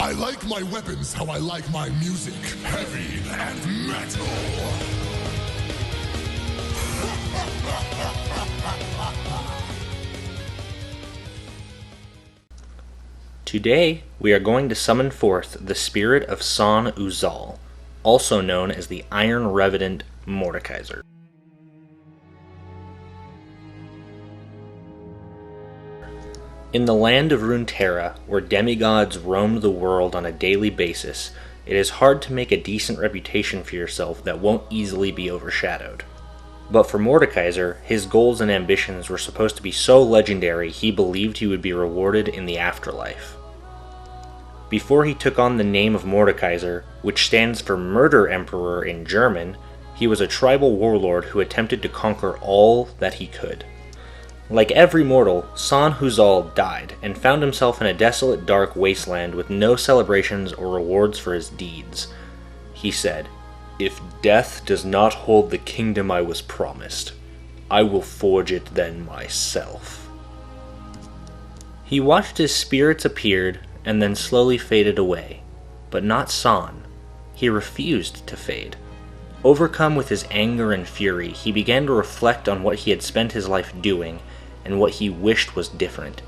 I like my weapons how I like my music, heavy and metal. Today, we are going to summon forth the spirit of San Uzal, also known as the Iron Revenant Mordekaiser. In the land of Runeterra, where demigods roam the world on a daily basis, it is hard to make a decent reputation for yourself that won't easily be overshadowed. But for Mordekaiser, his goals and ambitions were supposed to be so legendary he believed he would be rewarded in the afterlife. Before he took on the name of Mordekaiser, which stands for Murder Emperor in German, he was a tribal warlord who attempted to conquer all that he could. Like every mortal, San Uzal died and found himself in a desolate dark wasteland with no celebrations or rewards for his deeds. He said, "If death does not hold the kingdom I was promised, I will forge it then myself." He watched as spirits appeared and then slowly faded away, but not San. He refused to fade. Overcome with his anger and fury, he began to reflect on what he had spent his life doing and what he wished was different.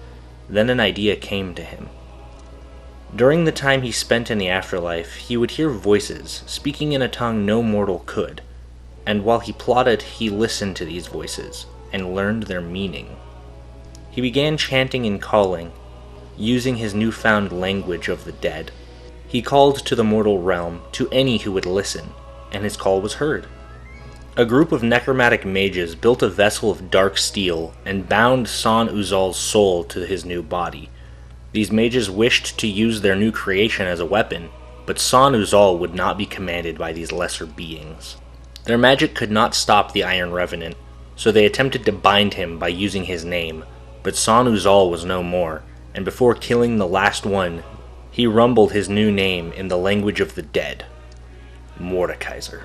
Then an idea came to him. During the time he spent in the afterlife, he would hear voices, speaking in a tongue no mortal could, and while he plotted, he listened to these voices, and learned their meaning. He began chanting and calling, using his newfound language of the dead. He called to the mortal realm, to any who would listen, and his call was heard. A group of necromantic mages built a vessel of dark steel and bound San Uzal's soul to his new body. These mages wished to use their new creation as a weapon, but San Uzal would not be commanded by these lesser beings. Their magic could not stop the Iron Revenant, so they attempted to bind him by using his name, but San Uzal was no more, and before killing the last one, he rumbled his new name in the language of the dead, Mordekaiser.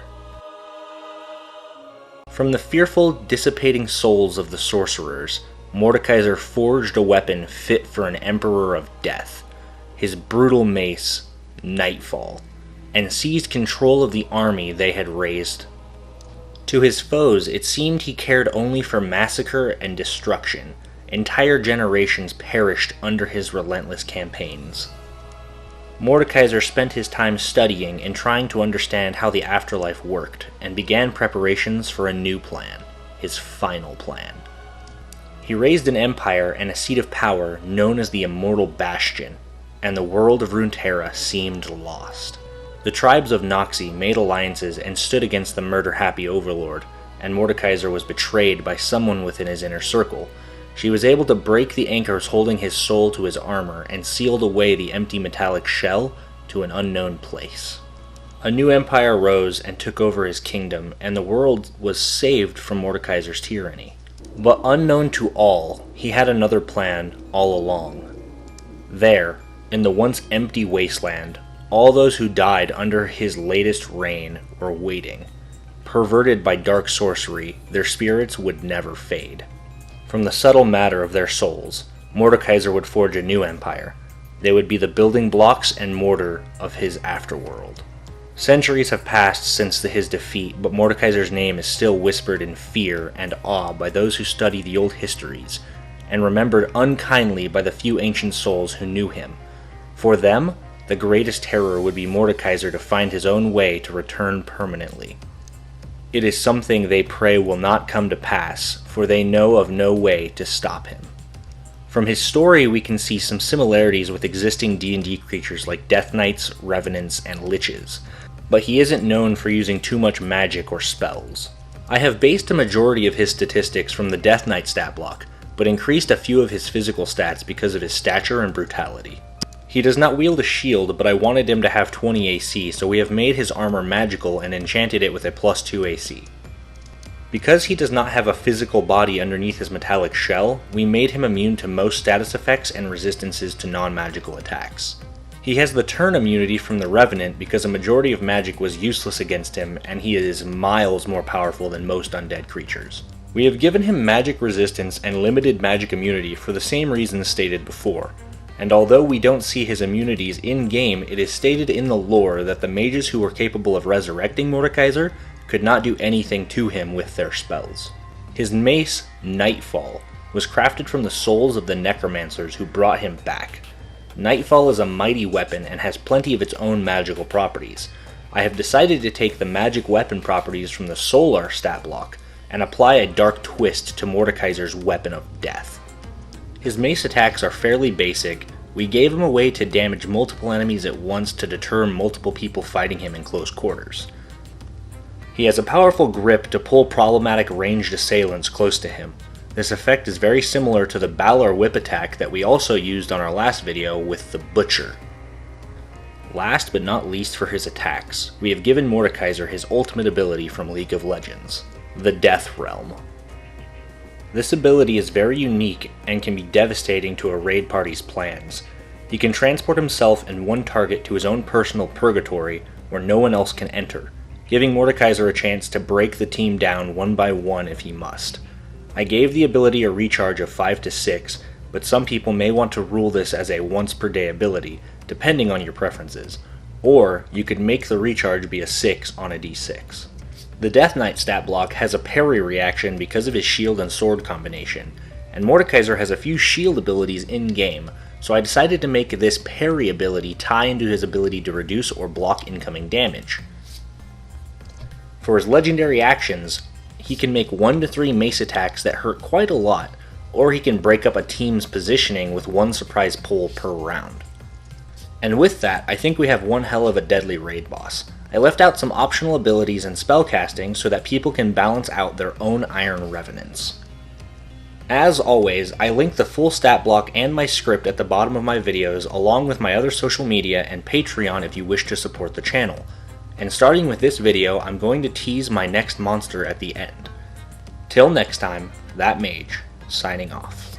From the fearful, dissipating souls of the sorcerers, Mordekaiser forged a weapon fit for an emperor of death, his brutal mace, Nightfall, and seized control of the army they had raised. To his foes, it seemed he cared only for massacre and destruction. Entire generations perished under his relentless campaigns. Mordekaiser spent his time studying and trying to understand how the afterlife worked, and began preparations for a new plan, his final plan. He raised an empire and a seat of power known as the Immortal Bastion, and the world of Runeterra seemed lost. The tribes of Noxie made alliances and stood against the murder-happy overlord, and Mordekaiser was betrayed by someone within his inner circle. She was able to break the anchors holding his soul to his armor and sealed away the empty metallic shell to an unknown place. A new empire rose and took over his kingdom, and the world was saved from Mordekaiser's tyranny. But unknown to all, he had another plan all along. There, in the once empty wasteland, all those who died under his latest reign were waiting. Perverted by dark sorcery, their spirits would never fade. From the subtle matter of their souls, Mordekaiser would forge a new empire. They would be the building blocks and mortar of his afterworld. Centuries have passed since his defeat, but Mordekaiser's name is still whispered in fear and awe by those who study the old histories, and remembered unkindly by the few ancient souls who knew him. For them, the greatest terror would be Mordekaiser to find his own way to return permanently. It is something they pray will not come to pass, for they know of no way to stop him. From his story, we can see some similarities with existing D&D creatures like Death Knights, Revenants, and Liches, but he isn't known for using too much magic or spells. I have based a majority of his statistics from the Death Knight stat block, but increased a few of his physical stats because of his stature and brutality. He does not wield a shield, but I wanted him to have 20 AC, so we have made his armor magical and enchanted it with a +2 AC. Because he does not have a physical body underneath his metallic shell, we made him immune to most status effects and resistances to non-magical attacks. He has the turn immunity from the Revenant because a majority of magic was useless against him, and he is miles more powerful than most undead creatures. We have given him magic resistance and limited magic immunity for the same reasons stated before. and although we don't see his immunities in-game, it is stated in the lore that the mages who were capable of resurrecting Mordekaiser could not do anything to him with their spells. His mace, Nightfall, was crafted from the souls of the necromancers who brought him back. Nightfall is a mighty weapon and has plenty of its own magical properties. I have decided to take the magic weapon properties from the Solar stat block and apply a dark twist to Mordekaiser's weapon of death. His mace attacks are fairly basic. We gave him a way to damage multiple enemies at once to deter multiple people fighting him in close quarters. He has a powerful grip to pull problematic ranged assailants close to him. This effect is very similar to the Balor whip attack that we also used on our last video with the Butcher. Last but not least for his attacks, we have given Mordekaiser his ultimate ability from League of Legends, the Death Realm. This ability is very unique and can be devastating to a raid party's plans. He can transport himself and one target to his own personal purgatory where no one else can enter, giving Mordekaiser a chance to break the team down one by one if he must. I gave the ability a recharge of 5 to 6, but some people may want to rule this as a once per day ability, depending on your preferences, or you could make the recharge be a 6 on a d6. The Death Knight stat block has a parry reaction because of his shield and sword combination, and Mordekaiser has a few shield abilities in-game, so I decided to make this parry ability tie into his ability to reduce or block incoming damage. For his legendary actions, he can make 1 to 3 mace attacks that hurt quite a lot, or he can break up a team's positioning with 1 surprise pull per round. And with that, I think we have one hell of a deadly raid boss. I left out some optional abilities and spellcasting so that people can balance out their own Iron Revenants. As always, I link the full stat block and my script at the bottom of my videos along with my other social media and Patreon if you wish to support the channel. And starting with this video, I'm going to tease my next monster at the end. Till next time, that Mage, signing off.